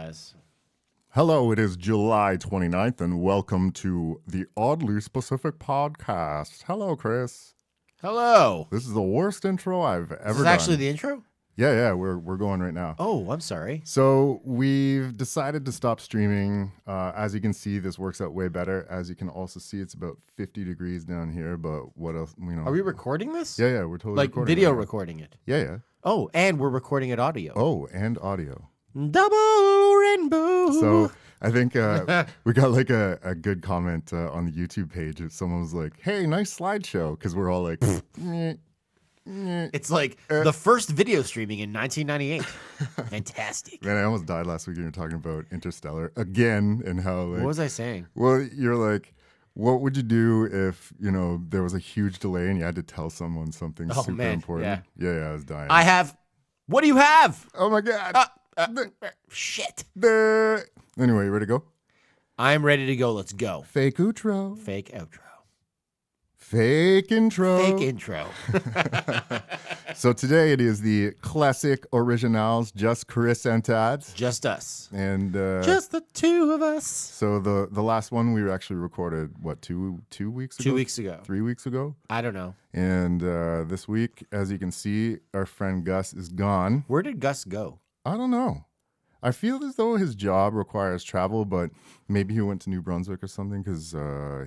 guys. Hello, it is July 29th, and welcome to the Oddly Specific Podcast. Hello, Chris. Hello. This is the worst intro I've ever done. Is this actually the intro? Yeah, we're going right now. Oh, I'm sorry. So we've decided to stop streaming. As you can see, this works out way better. As you can also see, it's about 50 degrees down here, but what else, Are we recording this? Yeah, we're totally like recording video right now. recording it? Yeah. Oh, and we're recording it audio. Oh, and audio. Double rainbow. So I think we got like a good comment on the YouTube page. Someone was like, "Hey, nice slideshow," because we're all like, it's like the first video streaming in 1998. Fantastic. Man, I almost died last week when you were talking about Interstellar again and how like. What was I saying? Well, you're like, what would you do if there was a huge delay and you had to tell someone something super important? Yeah, I was dying. I have. What do you have? Oh my god. Shit. Anyway, you ready to go? I'm ready to go. Let's go. Fake outro. Fake outro. Fake intro. Fake intro. So today it is the classic originals, just Chris and Todd. Just us. And just the two of us. So the last one we actually recorded, what, two weeks ago? 2 weeks ago. 3 weeks ago? I don't know. And this week, as you can see, our friend Gus is gone. Where did Gus go? I don't know. I feel as though his job requires travel, but maybe he went to New Brunswick or something because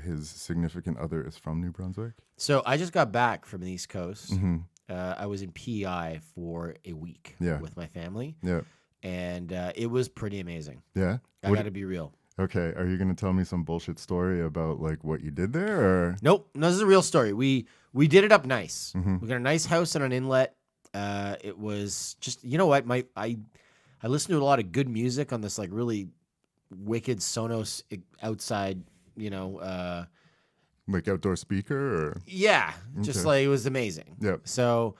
his significant other is from New Brunswick. So I just got back from the East Coast. Mm-hmm. I was in P.E.I. for a week with my family. Yeah. And it was pretty amazing. Yeah? I got to be real. Okay. Are you going to tell me some bullshit story about like what you did there? Or? Nope. No, this is a real story. We did it up nice. Mm-hmm. We got a nice house and an inlet. It was just, you know what? I listened to a lot of good music on this like really wicked Sonos outside, like outdoor speaker or? Yeah, just like it was amazing. Yep. So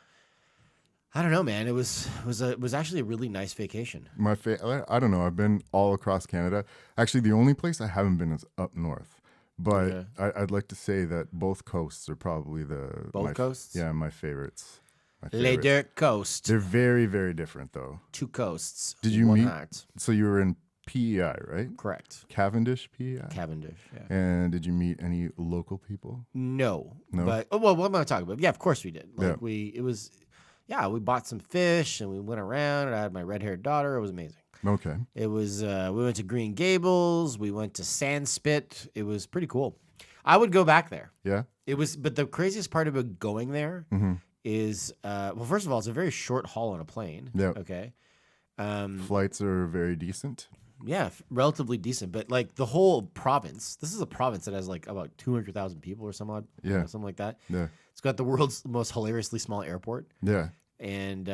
I don't know, man. It was actually a really nice vacation. I don't know. I've been all across Canada. Actually, the only place I haven't been is up north. But I'd like to say that both coasts are probably both coasts. Yeah, my favorites. Les deux coasts. They're very, very different, though. Two coasts. Did you one meet? Heart. So you were in P.E.I., right? Correct. Cavendish P.E.I. Cavendish. Yeah. And did you meet any local people? No. No. But what am I talking about? Yeah, of course we did. Like yeah. We bought some fish and we went around. And I had my red-haired daughter. It was amazing. Okay. It was. We went to Green Gables. We went to Sandspit. It was pretty cool. I would go back there. Yeah. It was. But the craziest part about going there. Mm-hmm. Is well, first of all, it's a very short haul on a plane. Yeah. Okay. Flights are very decent. Yeah, relatively decent. But like the whole province, this is a province that has like about 200,000 people or some odd, something like that. Yeah. It's got the world's most hilariously small airport. Yeah. And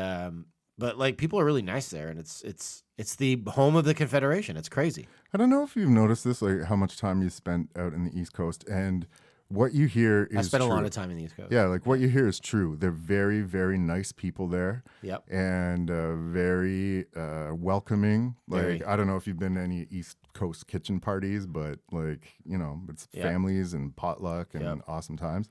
but like people are really nice there, and it's the home of the Confederation. It's crazy. I don't know if you've noticed this, like how much time you spent out in the East Coast and. What you hear is I spent true. a lot of time in the East Coast. Yeah, like what you hear is true. They're very, very nice people there. Yep. And very welcoming. Very. Like, I don't know if you've been to any East Coast kitchen parties, but like, it's families and potluck and awesome times.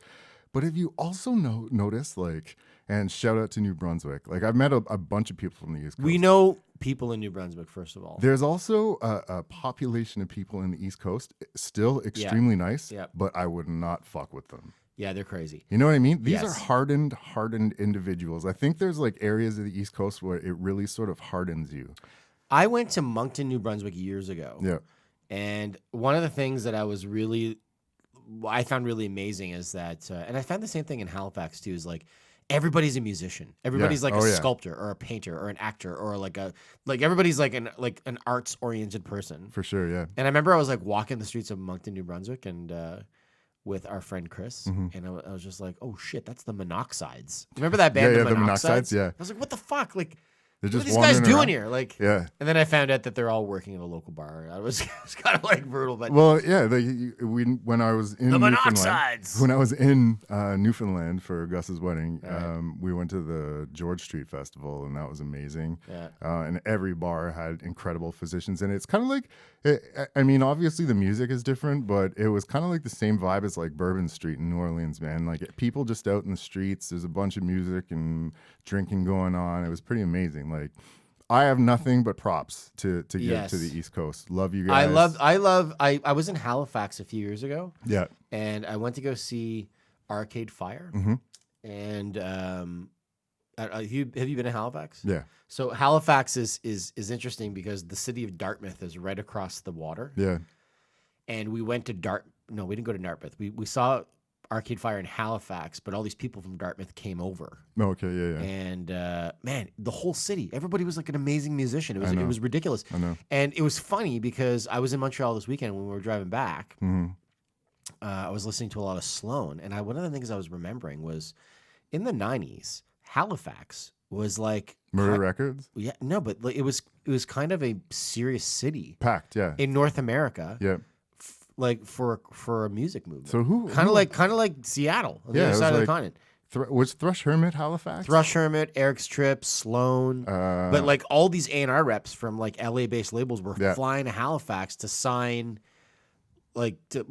But have you also noticed, like, and shout out to New Brunswick. Like, I've met a bunch of people from the East Coast. We know people in New Brunswick, first of all. There's also a population of people in the East Coast, still extremely nice, but I would not fuck with them. Yeah, they're crazy. You know what I mean? These are hardened individuals. I think there's like areas of the East Coast where it really sort of hardens you. I went to Moncton, New Brunswick years ago. Yeah. And one of the things that I found really amazing is that, and I found the same thing in Halifax too, is like everybody's a musician. Everybody's like a sculptor or a painter or an actor or like everybody's like an arts oriented person. For sure, yeah. And I remember I was like walking the streets of Moncton, New Brunswick, and with our friend Chris, and I was just like, oh shit, that's the Monoxides. Remember that band? Yeah, the Monoxides. Yeah. I was like, what the fuck, like. They're What are just these guys doing around. here? Like, yeah. And then I found out that they're all working at a local bar. I was kind of like brutal, but well, yeah. When I was in the Newfoundland, Monoxides. when I was in Newfoundland for Gus's wedding, we went to the George Street Festival, and that was amazing. Yeah. And every bar had incredible physicians, and it's kind of like, I mean, obviously the music is different, but it was kind of like the same vibe as like Bourbon Street in New Orleans, man. Like people just out in the streets. There's a bunch of music and drinking going on. It was pretty amazing. Like, I have nothing but props to give to the East Coast. Love you guys. I was in Halifax a few years ago. Yeah. And I went to go see Arcade Fire. Mm-hmm. And have you been to Halifax? Yeah. So Halifax is interesting because the city of Dartmouth is right across the water. Yeah. And we went to No, we didn't go to Dartmouth. We saw Arcade Fire in Halifax, but all these people from Dartmouth came over. Oh, okay, yeah. And man, the whole city, everybody was like an amazing musician. It was ridiculous. I know. And it was funny because I was in Montreal this weekend when we were driving back. Mm-hmm. I was listening to a lot of Sloan, and one of the things I was remembering was in the 90s, Halifax was like Murder Records. Yeah, no, but like, it was kind of a serious city, packed, yeah, in North America. Yeah. Like for a music movement. So who kind of like Seattle on the other side of the continent. Was Thrush Hermit Halifax? Thrush Hermit, Eric's Trip, Sloan, but like all these A&R reps from like LA based labels were flying to Halifax to sign.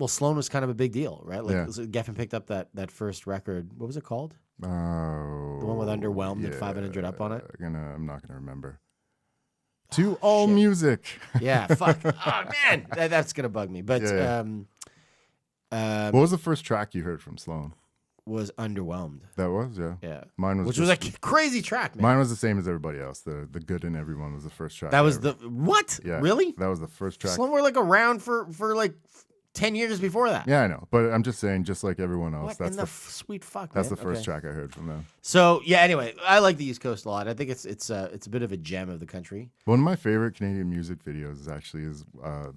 Sloan was kind of a big deal, right? Like Geffen picked up that first record. What was it called? Oh, the one with Underwhelmed and 500 Up on it. I'm not gonna remember. To all music. Yeah, fuck. Oh man, that's gonna bug me. But what was the first track you heard from Sloan? Was Underwhelmed. That was, yeah. Mine was, which was a crazy track, man. Mine was the same as everybody else. The Good in Everyone was the first track. That was what? Yeah, really? That was the first track. Sloan were like around for like 10 years before that. Yeah, I know, but I'm just saying, just like everyone else, what that's in the sweet fuck. That's the first track I heard from them. So yeah, anyway, I like the East Coast a lot. I think it's a bit of a gem of the country. One of my favorite Canadian music videos is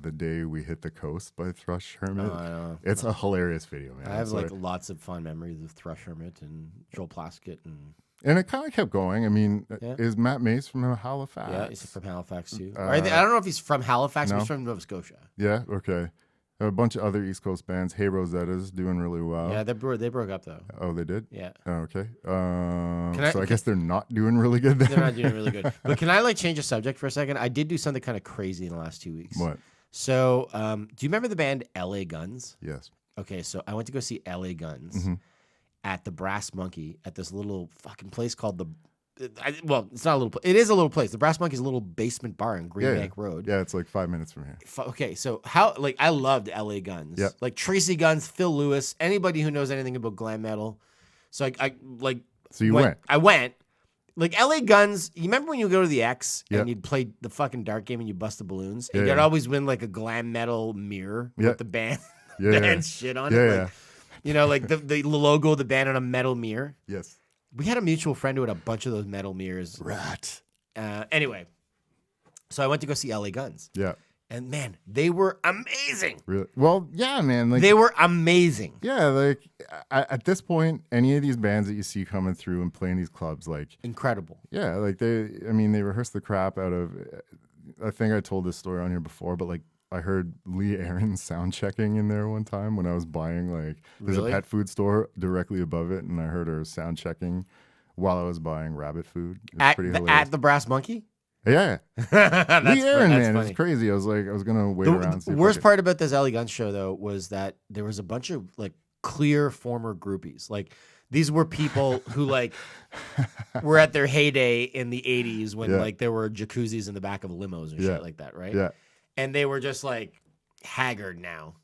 The Day We Hit the Coast by Thrush Hermit. I know. It's a hilarious video, man. I have lots of fond memories of Thrush Hermit and Joel Plaskett and it kind of kept going. I mean, is Matt Mace from Halifax? Yeah, he's from Halifax too. I don't know if he's from Halifax, but he's from Nova Scotia. Yeah, okay. A bunch of other East Coast bands. Hey Rosetta's doing really well. Yeah, they broke up though. Oh, they did? Yeah. Oh, okay. I guess they're not doing really good then. They're not doing really good. But can I change the subject for a second? I did do something kind of crazy in the last 2 weeks. What? So, do you remember the band LA Guns? Yes. Okay, so I went to go see LA Guns at the Brass Monkey at this little fucking place called it's not a little place. It is a little place. The Brass Monkey is a little basement bar in Green Bank Road. Yeah, it's like 5 minutes from here. Okay, so I loved LA Guns. Yep. Like Tracy Guns, Phil Lewis, anybody who knows anything about glam metal. So So you went. I went. Like LA Guns, you remember when you go to the X and you'd play the fucking dart game and you bust the balloons? And you'd always win like a glam metal mirror with the band shit on it. You know, like the logo of the band on a metal mirror. Yes. We had a mutual friend who had a bunch of those metal mirrors. Rat. Anyway, so I went to go see LA Guns. Yeah. And man, they were amazing. Really? Well, yeah, man. They were amazing. Yeah, at this point, any of these bands that you see coming through and playing these clubs, incredible. Yeah, they rehearse the crap out of. I think I told this story on here before, but I heard Lee Aaron sound checking in there one time when I was buying there's a pet food store directly above it, and I heard her sound checking while I was buying rabbit food. It was pretty hilarious. At the Brass Monkey? Yeah. Lee Aaron, man, it's crazy. I was gonna wait around. The worst part about this LA Guns show though was that there was a bunch of clear former groupies. These were people who were at their heyday in the 80s when there were jacuzzis in the back of limos and shit like that, right? Yeah. And they were just haggard now.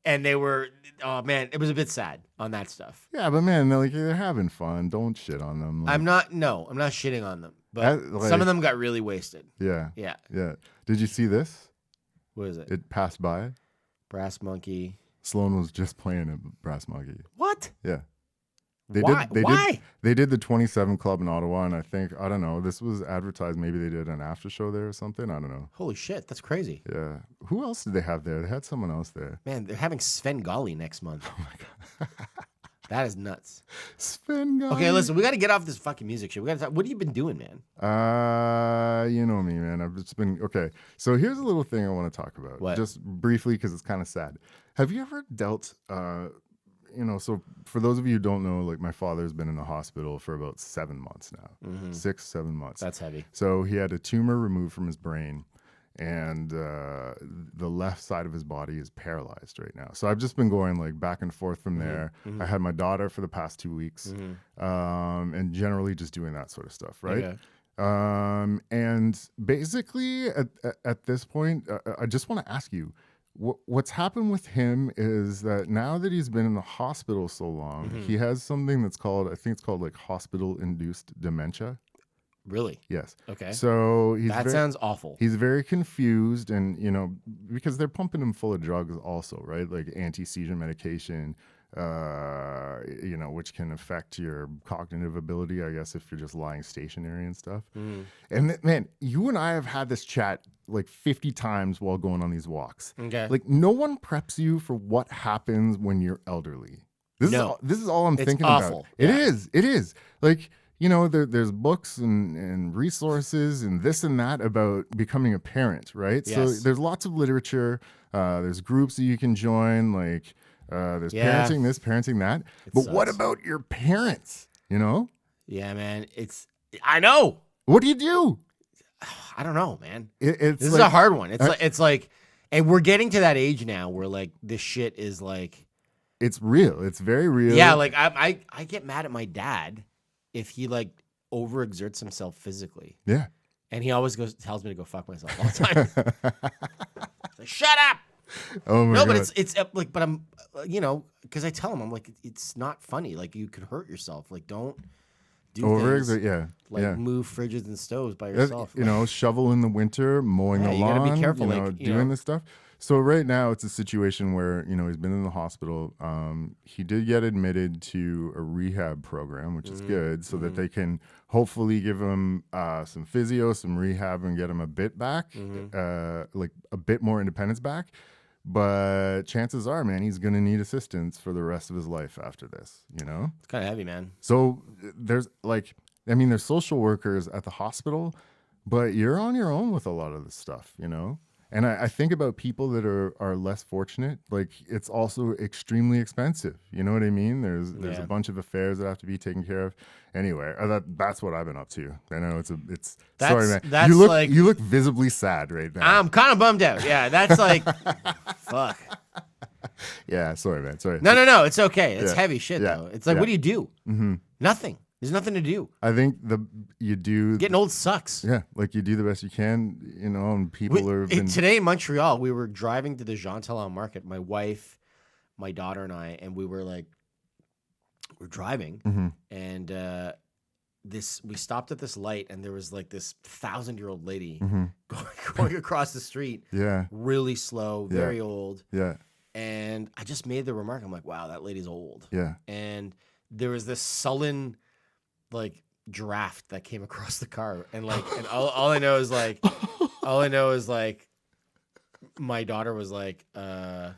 And they were, oh man, it was a bit sad on that stuff. Yeah, but man, they're having fun. Don't shit on them. I'm not shitting on them. But some of them got really wasted. Yeah. Yeah. Yeah. Did you see this? What is it? It passed by. Brass Monkey. Sloan was just playing at Brass Monkey. What? Yeah. Why? They did the 27 Club in Ottawa, and I don't know, this was advertised. Maybe they did an after show there or something. I don't know. Holy shit, that's crazy. Yeah. Who else did they have there? They had someone else there. Man, they're having Sven Gali next month. Oh my god. That is nuts. Sven Gali. Okay, listen, we got to get off this fucking music shit. We got to talk. What have you been doing, man? You know me, man. I've just been okay. So here's a little thing I want to talk about. What? Just briefly, because it's kind of sad. Have you ever dealt? So for those of you who don't know, my father's been in the hospital for about 7 months now, 6-7 months. That's heavy. So he had a tumor removed from his brain, and the left side of his body is paralyzed right now. So I've just been going back and forth from there. I had my daughter for the past 2 weeks, and generally just doing that sort of stuff, right? And basically, at this point, I just want to ask you, what's happened with him is that now that he's been in the hospital so long, he has something that's called, I think it's called like hospital-induced dementia. Really? Yes. Okay. So that sounds awful. He's very confused, and because they're pumping him full of drugs, also, right? Like anti-seizure medication, which can affect your cognitive ability, I guess, if you're just lying stationary and stuff. And man, you and I have had this chat like 50 times while going on these walks. Okay. Like, no one preps you for what happens when you're elderly. This is all I'm thinking awful. about. It is. Like, there's books and resources and this and that about becoming a parent, right? Yes. So there's lots of literature. There's groups that you can join, like there's parenting this, parenting that. But what about your parents, Yeah, man. I know. What do you do? I don't know, man. This is a hard one. It's like, and we're getting to that age now where like this shit is like. It's real. It's very real. Yeah, like I get mad at my dad if he like overexerts himself physically. Yeah. And he always tells me to go fuck myself all the time. Like, shut up. Oh my God. No, but it's like, but I'm, because I tell him, I'm like, it's not funny. Like you could hurt yourself. Like don't do things. Like move fridges and stoves by yourself. Shovel in the winter, mowing the lawn. You gotta be careful. Doing this stuff. So right now it's a situation where, he's been in the hospital. He did get admitted to a rehab program, which is good, so that they can hopefully give him some physio, some rehab, and get him a bit back, like a bit more independence back. But chances are, man, he's going to need assistance for the rest of his life after this, It's kind of heavy, man. So there's there's social workers at the hospital, but you're on your own with a lot of this stuff, And I think about people that are less fortunate. Like, it's also extremely expensive. You know what I mean? There's a bunch of affairs that have to be taken care of. Anyway, that's what I've been up to. I know it's sorry, man. You look visibly sad right now. I'm kind of bummed out. Yeah, that's like, fuck. Yeah, sorry, man. Sorry. No. It's okay. It's heavy shit though. It's like, what do you do? Nothing. There's nothing to do. I think getting old sucks. Yeah, like you do the best you can, and people today in Montreal, we were driving to the Jean Talon market, my wife, my daughter, and I, and we were driving, and we stopped at this light, and there was like this 1,000-year-old lady going across the street, really slow, very old, and I just made the remark, I'm like, wow, that lady's old, and there was this sullen like draft that came across the car, and all I know is like my daughter was like, that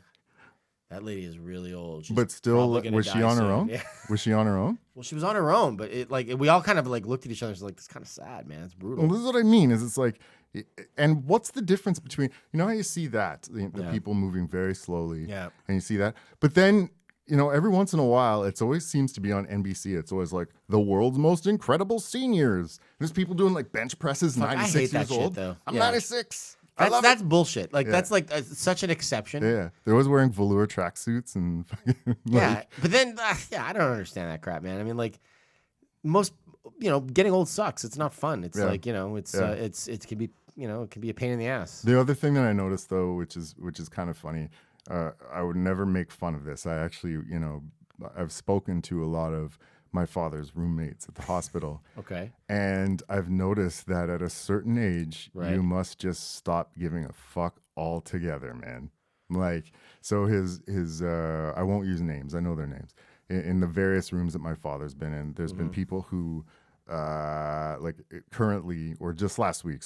lady is really old. But still, was she on her own? Yeah. Was she on her own? Well, she was on her own, but we all kind of like looked at each other and was like, "It's kind of sad, man. It's brutal." Well, this is what I mean. It's like, and what's the difference between how you see that the people moving very slowly, and you see that, but then. Every once in a while, it always seems to be on NBC. It's always like the world's most incredible seniors. There's people doing like bench presses, 96 years old. Though. I'm 96. That's bullshit. Like that's like such an exception. Yeah, they're always wearing velour tracksuits and but then I don't understand that crap, man. I mean, like most, getting old sucks. It's not fun. It's it can be it can be a pain in the ass. The other thing that I noticed though, which is kind of funny. I would never make fun of this. I actually, I've spoken to a lot of my father's roommates at the hospital. Okay. And I've noticed that at a certain age, you must just stop giving a fuck altogether, man. Like, so his I won't use names. I know their names. In the various rooms that my father's been in, there's been people who, like currently, or just last week,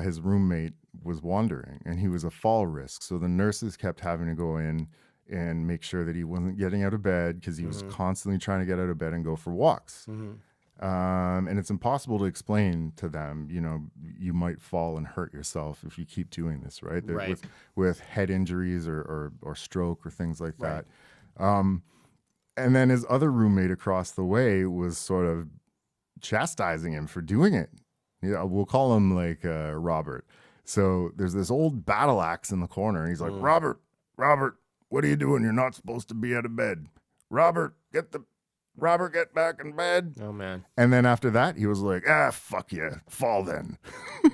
his roommate was wandering and he was a fall risk. So the nurses kept having to go in and make sure that he wasn't getting out of bed because he was constantly trying to get out of bed and go for walks. And it's impossible to explain to them, you might fall and hurt yourself if you keep doing this, right? With head injuries or stroke or things like that. And then his other roommate across the way was sort of chastising him for doing it. We'll call him like Robert. So there's this old battle axe in the corner. And he's like, Robert, what are you doing? You're not supposed to be out of bed. Robert, get the Robert, get back in bed. Oh, man. And then after that, he was like, fuck yeah, fall then.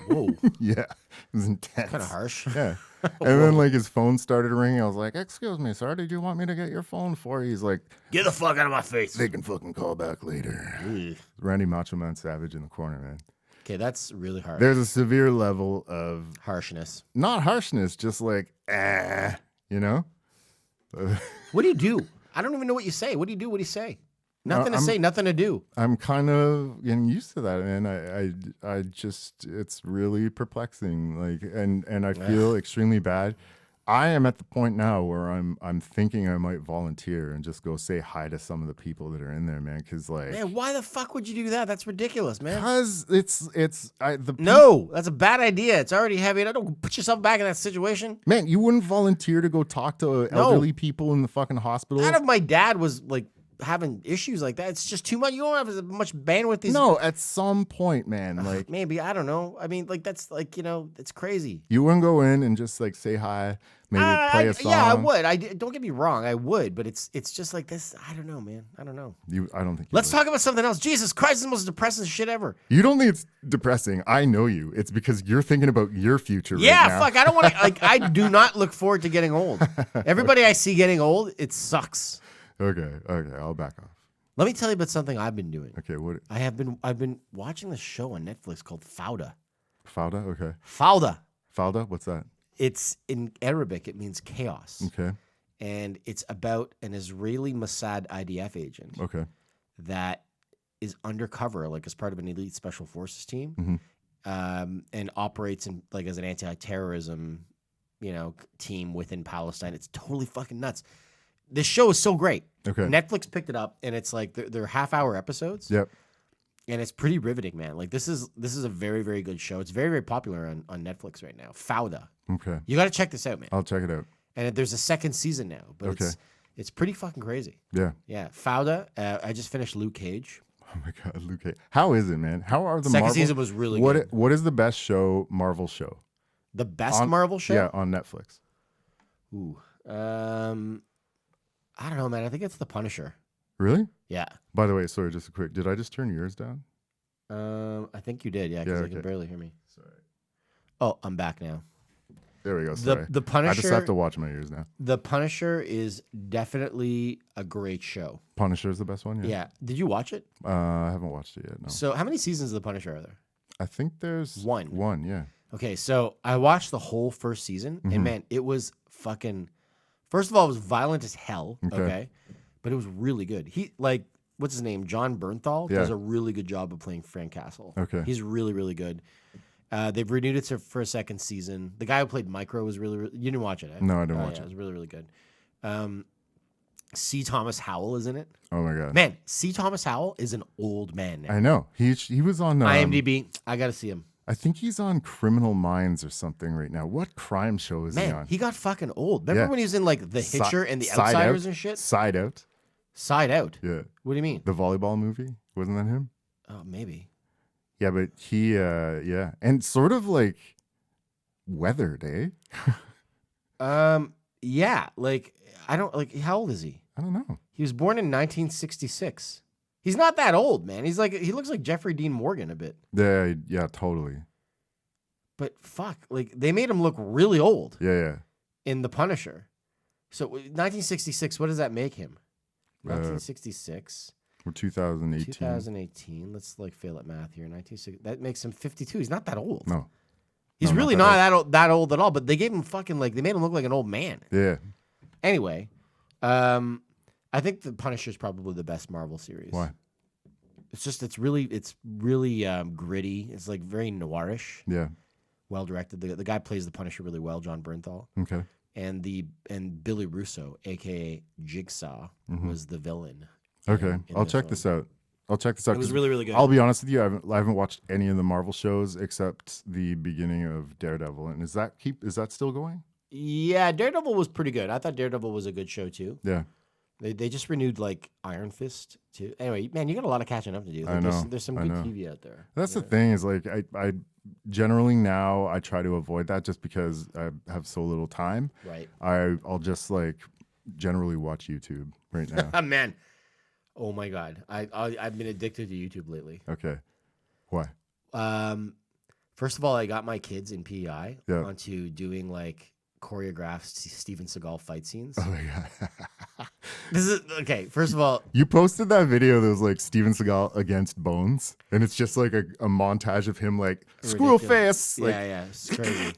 Whoa. Yeah, it was intense. Kind of harsh. Yeah. And then like his phone started ringing. I was like, excuse me, sir, did you want me to get your phone for you? He's like, get the fuck out of my face. They can fucking call back later. Randy Macho Man Savage in the corner, man. Okay, that's really hard. There's a severe level of harshness. Not harshness, just like, you know? What do you do? I don't even know what you say. What do you do? What do you say? Nothing to say, nothing to do. I'm kind of getting used to that, man. I just, it's really perplexing. Like, and I feel extremely bad. I am at the point now where I'm thinking I might volunteer and just go say hi to some of the people that are in there, man. Because like, man, why the fuck would you do that? That's ridiculous, man. Because no, that's a bad idea. It's already heavy. Don't put yourself back in that situation, man. You wouldn't volunteer to go talk to elderly people in the fucking hospital. Not if my dad was like having issues like that. It's just too much. You don't have as much bandwidth. No, at some point, man. Like maybe, I don't know. I mean, like that's like, you know, it's crazy. You wouldn't go in and just like say hi, maybe play a song. Yeah, I would. Don't get me wrong, I would, but it's just like this. I don't know, man. I don't know. I don't think. Let's talk about something else. Jesus Christ, is the most depressing shit ever. You don't think it's depressing? I know you. It's because you're thinking about your future. Yeah, right now. fuck. I don't want to. Like, I do not look forward to getting old. Everybody I see getting old, it sucks. Okay, I'll back off. Let me tell you about something I've been doing. Okay, what? I've been watching this show on Netflix called Fauda. Fauda, okay. Fauda, what's that? It's in Arabic. It means chaos. Okay. And it's about an Israeli Mossad IDF agent. Okay. That is undercover, like as part of an elite special forces team, and operates in like as an anti-terrorism, team within Palestine. It's totally fucking nuts. This show is so great. Okay. Netflix picked it up, and it's like they're half-hour episodes. Yep. And it's pretty riveting, man. Like this is a very, very good show. It's very, very popular on Netflix right now. Fauda. Okay. You got to check this out, man. I'll check it out. And there's a second season now, but it's pretty fucking crazy. Yeah. Yeah. Fauda. I just finished Luke Cage. Oh my God, Luke Cage. How is it, man? How are the second season was really good. What is the best show, Marvel show? The best Marvel show? Yeah, on Netflix. Ooh. I don't know, man. I think it's The Punisher. Really? Yeah. By the way, sorry, just a quick. Did I just turn yours down? I think you did. Yeah, because I can barely hear me. Sorry. Oh, I'm back now. There we go. Sorry. The Punisher. I just have to watch my ears now. The Punisher is definitely a great show. Punisher is the best one. Yeah. Did you watch it? I haven't watched it yet. No. So how many seasons of The Punisher are there? I think there's one. One. Yeah. Okay, so I watched the whole first season, and man, it was fucking. First of all, it was violent as hell. Okay. But it was really good. He what's his name? John Bernthal does a really good job of playing Frank Castle. Okay. He's really, really good. They've renewed it for a second season. The guy who played Micro was really, really you didn't watch it, eh? No, I didn't watch it. It was really, really good. C. Thomas Howell is in it. Oh my God. Man, C. Thomas Howell is an old man now. I know. He was on IMDb. I got to see him. I think he's on Criminal Minds or something right now. What crime show is he on? He got fucking old. Remember when he was in like The Hitcher and The Outsiders and shit? Side Out. Side Out? Yeah. What do you mean? The volleyball movie? Wasn't that him? Oh, maybe. Yeah, but he, and sort of like weathered, eh? Yeah, how old is he? I don't know. He was born in 1966. He's not that old, man. He looks like Jeffrey Dean Morgan a bit. Yeah, totally. But fuck, like they made him look really old. Yeah. In The Punisher. So 1966, what does that make him? 1966. We're 2018. 2018. Let's fail at math here. 1960. That makes him 52. He's not that old. No. He's really not that old at all, but they gave him they made him look like an old man. Yeah. Anyway, I think The Punisher is probably the best Marvel series. Why? It's really gritty. It's like very noirish. Yeah. Well directed. The guy plays the Punisher really well, John Bernthal. Okay. And Billy Russo, aka Jigsaw, was the villain. Okay, I'll check this out. It was really, really good. I'll be honest with you, I haven't watched any of the Marvel shows except the beginning of Daredevil. And is that still going? Yeah, Daredevil was pretty good. I thought Daredevil was a good show too. Yeah. They just renewed Iron Fist too. Anyway, man, you got a lot of catching up to do. I know. There's some good TV out there. That's the thing is I generally now I try to avoid that just because I have so little time. Right. I'll just generally watch YouTube right now. Man, Oh my God, I've been addicted to YouTube lately. Okay. Why? First of all, I got my kids in P.E.I. Yeah. onto doing like choreographed Steven Seagal fight scenes. Oh my God. This is okay. First of all, You posted that video that was like Steven Seagal against Bones, and it's just like a montage of him like squirrel face. Like, yeah, it's crazy.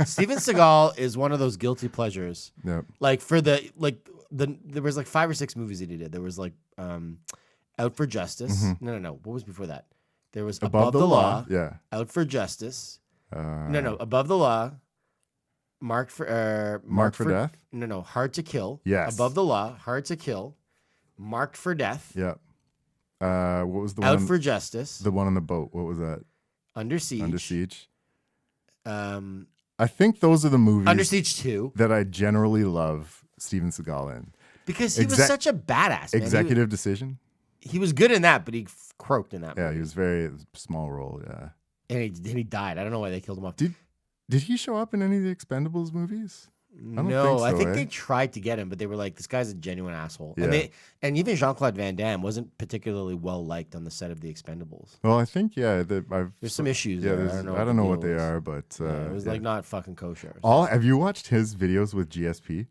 Steven Seagal is one of those guilty pleasures. yeah. Like there was like 5 or 6 movies that he did. There was like Out for Justice. Mm-hmm. No. What was before that? There was Above the Law. Yeah. Out for Justice. No. Above the Law. Marked for Death. No. Hard to Kill. Yes. Above the Law. Hard to Kill. Marked for Death. Yeah. What was the Out one? for Justice. The one on the boat. What was that? Under Siege. Under Siege. I think those are the movies Under Siege 2. that I generally love Steven Seagal in. Because he was such a badass, man. Executive Decision. He was good in that, but he croaked in that movie. Yeah, he was very small role. Yeah. And he died. I don't know why they killed him off. Did he show up in any of the Expendables movies? I think they tried to get him, but they were like, "This guy's a genuine asshole." Yeah. And even Jean-Claude Van Damme wasn't particularly well liked on the set of The Expendables. Well, I think there's some issues. Yeah, there. I don't know what they are, but it was like not fucking kosher. Have you watched his videos with GSP?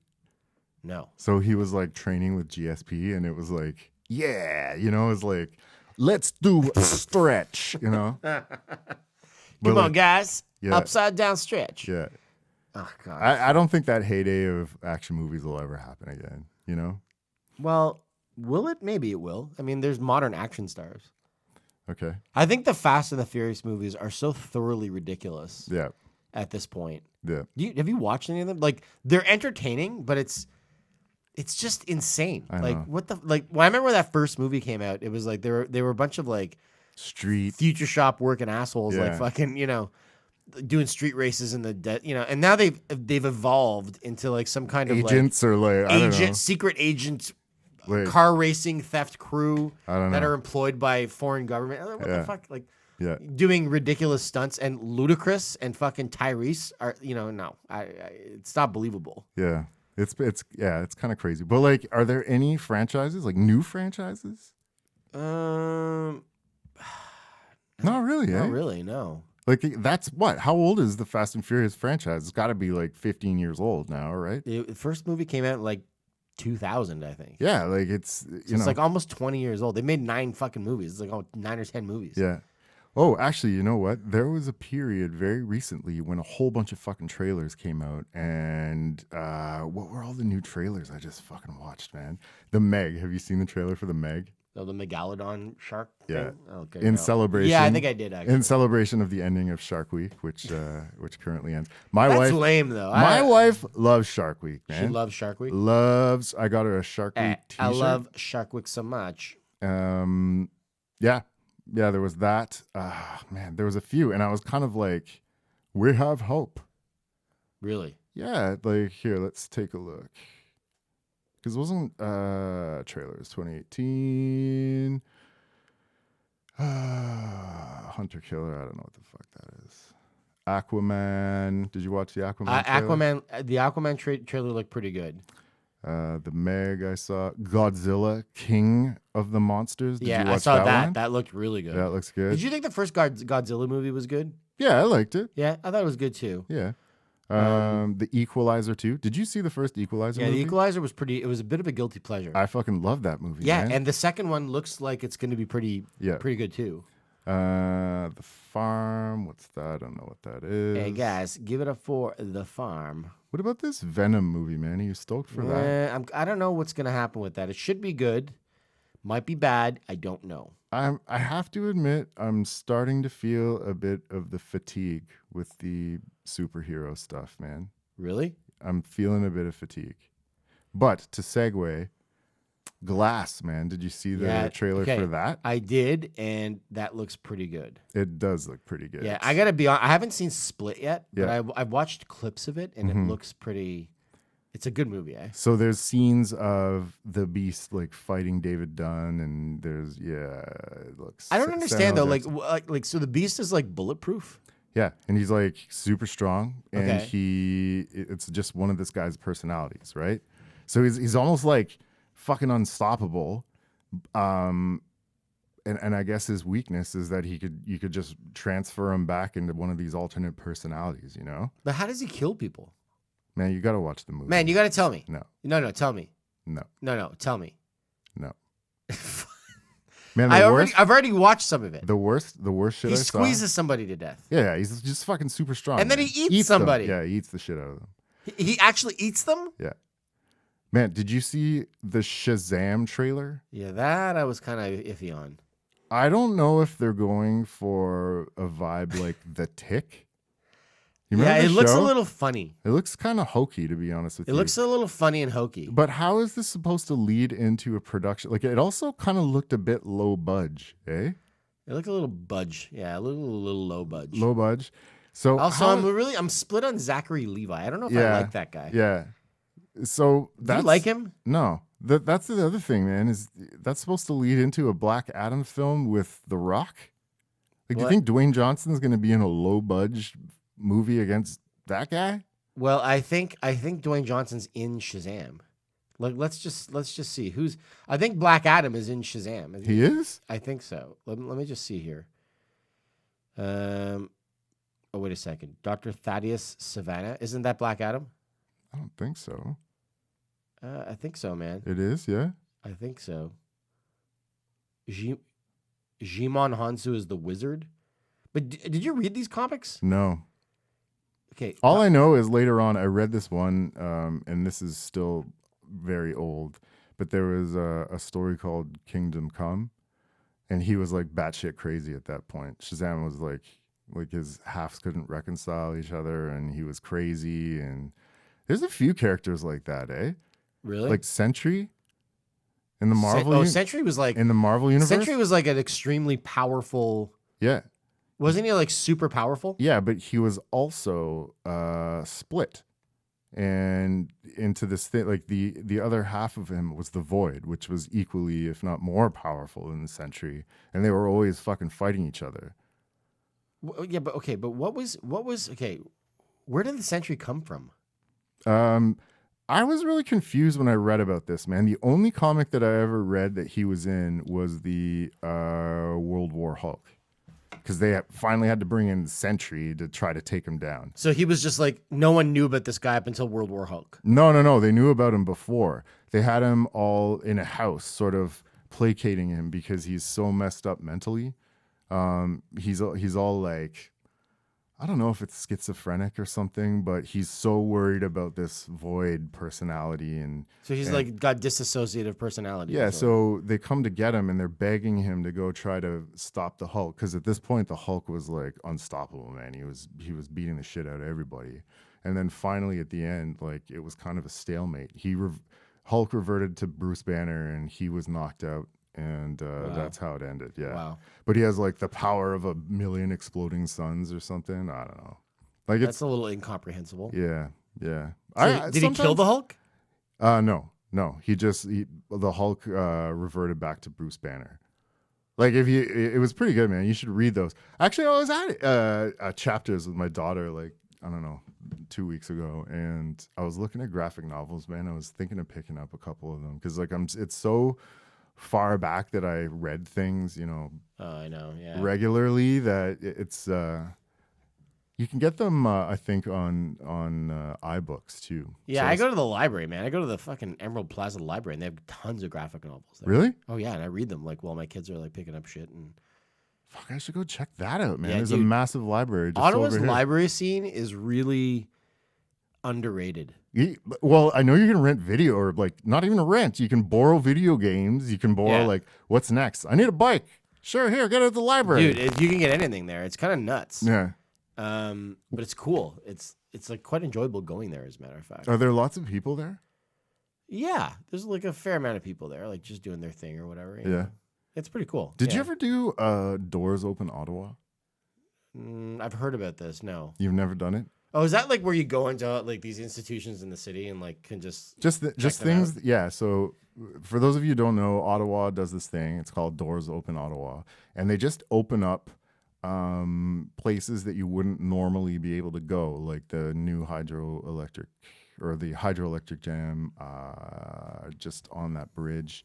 No. So he was like training with GSP, and it was like, it was like, let's do a stretch, Come on, guys. Yeah. Upside down stretch. Yeah. Oh, God. I don't think that heyday of action movies will ever happen again, Well, will it? Maybe it will. I mean, there's modern action stars. Okay. I think the Fast and the Furious movies are so thoroughly ridiculous Yeah. at this point. Yeah. Have you watched any of them? Like, they're entertaining, but it's just insane. I like know. what the when I remember when that first movie came out, it was like they were a bunch of like Street future shop working assholes, like fucking, doing street races in the and now they've evolved into like some kind of agents or like I don't know. Secret agent car racing theft crew that are employed by foreign government. What the fuck? Like doing ridiculous stunts, and Ludacris and fucking Tyrese are it's not believable. Yeah. It's kind of crazy. But like, are there any franchises, like new franchises? Not really, Not really, no. Like, that's what? How old is the Fast and Furious franchise? It's got to be like 15 years old now, right? The first movie came out in like 2000, I think. Yeah, like it's it's like almost 20 years old. They made 9 fucking movies. It's like 9 or 10 movies. Yeah. Oh, actually, you know what? There was a period very recently when a whole bunch of fucking trailers came out, and what were all the new trailers I just fucking watched, man? The Meg. Have you seen the trailer for the Meg? Oh, the Megalodon shark Yeah. thing? Okay, in celebration. Yeah, I think I did, actually. In celebration of the ending of Shark Week, which currently ends. That's lame, though. My wife loves Shark Week, man. She loves Shark Week? I got her a Shark Week t-shirt. I love Shark Week so much. Yeah, there was that. Man, there was a few, and I was kind of like, we have hope. Really? Yeah, like, here, let's take a look. Because it wasn't trailers, 2018. Hunter Killer, I don't know what the fuck that is. Aquaman. Did you watch the Aquaman trailer? The Aquaman trailer looked pretty good. The Meg I saw. Godzilla, King of the Monsters. Did you watch I saw that. one? That looked really good. That looks good. Did you think the first Godzilla movie was good? Yeah, I liked it. Yeah, I thought it was good too. Yeah. The Equalizer 2. Did you see the first Equalizer movie? Yeah, the Equalizer was pretty. It was a bit of a guilty pleasure. I fucking love that movie. Yeah, man. and the second one looks like it's going to be pretty good too. The Farm. What's that? I don't know what that is. Hey guys, give it up for The Farm. What about this Venom movie, man? Are you stoked for that? I don't know what's going to happen with that. It should be good. Might be bad. I don't know. I have to admit, I'm starting to feel a bit of the fatigue with the superhero stuff, man. Really? I'm feeling a bit of fatigue. But to segue, Glass, man. Did you see the trailer for that? I did, and that looks pretty good. It does look pretty good. Yeah, I gotta be honest. I haven't seen Split yet, but I've watched clips of it, and it looks pretty. It's a good movie, eh? So there's scenes of the Beast like fighting David Dunn, and there's it looks. I don't understand though. Like, so the Beast is like bulletproof. Yeah, and he's like super strong, and it's just one of this guy's personalities, right? So he's almost like fucking unstoppable, And I guess his weakness is that you could just transfer him back into one of these alternate personalities, you know? But how does he kill people? Man, you got to watch the movie. Man, you got to tell me. No. No, tell me. No. No, tell me. No. Man, I've already watched some of it. The worst shit I saw. He squeezes somebody to death. Yeah, he's just fucking super strong. And then he eats somebody. Them. Yeah, he eats the shit out of them. He actually eats them? Yeah. Man, did you see the Shazam trailer? Yeah, that I was kind of iffy on. I don't know if they're going for a vibe like The Tick. You remember it looks show? a little funny. It looks kind of hokey, to be honest with you. It looks a little funny and hokey. But how is this supposed to lead into a production? Like, it also kind of looked a bit low budge, eh? It looked a little budge. Yeah, a little low budge. Low budge. So also, I'm split on Zachary Levi. I don't know if I like that guy. Yeah. So do you like him? No. That's the other thing, man. Is that's supposed to lead into a Black Adam film with The Rock? Like, do you think Dwayne Johnson's going to be in a low budge movie against that guy? Well, I think Dwayne Johnson's in Shazam. Like, let's just see who's. I think Black Adam is in Shazam. He is? I think so. Let me just see here. Oh, wait a second. Dr. Thaddeus Savannah, isn't that Black Adam? I don't think so. I think so, man. It is, yeah. I think so. Jimon Hansu is the Wizard. But did you read these comics? No. Okay. All I know is later on I read this one, and this is still very old, but there was a story called Kingdom Come, and he was like batshit crazy at that point. Shazam was like his halves couldn't reconcile each other, and he was crazy. And there's a few characters like that, eh? Really? Like Sentry in the Marvel. Sentry was like in the Marvel universe. Sentry was like an extremely powerful. Yeah. Wasn't he like super powerful? Yeah, but he was also split and into this thing. Like the other half of him was the Void, which was equally, if not more, powerful than the Sentry, and they were always fucking fighting each other. Yeah, but what was okay? Where did the Sentry come from? I was really confused when I read about this, man. The only comic that I ever read that he was in was the World War Hulk, because they finally had to bring in the Sentry to try to take him down. So he was just like, no one knew about this guy up until World War Hulk. No. They knew about him before. They had him all in a house, sort of placating him because he's so messed up mentally. He's all like, I don't know if it's schizophrenic or something, but he's so worried about this Void personality. And so he's like got dissociative personality. Yeah, so they come to get him and they're begging him to go try to stop the Hulk, because at this point the Hulk was like unstoppable, man. He was beating the shit out of everybody. And then finally at the end, like, it was kind of a stalemate. Hulk reverted to Bruce Banner and he was knocked out. And that's how it ended. Yeah. Wow. But he has like the power of 1,000,000 exploding suns or something. I don't know. Like, that's a little incomprehensible. Yeah. Yeah. So did he kill the Hulk? No. The Hulk reverted back to Bruce Banner. Like, it was pretty good, man. You should read those. Actually, I was at chapters with my daughter, like, I don't know, 2 weeks ago, and I was looking at graphic novels, man. I was thinking of picking up a couple of them because, like, it's so far back that I read things, I know, yeah, regularly, that it's you can get them I think on iBooks too. Yeah, so I go to the library, man. I go to the fucking Emerald Plaza Library, and they have tons of graphic novels there. Really? Oh yeah, and I read them like while my kids are like picking up shit. And fuck, I should go check that out, man. Yeah, There's dude, a massive library just Ottawa's over here. library scene is really underrated. Well, I know you can rent video, or like not even rent. You can borrow video games. You can borrow like, what's next? I need a bike. Sure, here, get it at the library. Dude, you can get anything there. It's kind of nuts. Yeah. But it's cool. It's like quite enjoyable going there, as a matter of fact. Are there lots of people there? Yeah, there's like a fair amount of people there, like just doing their thing or whatever. You know? It's pretty cool. Did you ever do Doors Open Ottawa? I've heard about this. No. You've never done it? Oh, is that like where you go into like these institutions in the city and like can just things? Yeah. So for those of you who don't know, Ottawa does this thing. It's called Doors Open Ottawa, and they just open up places that you wouldn't normally be able to go, like the new hydroelectric or the hydroelectric dam just on that bridge.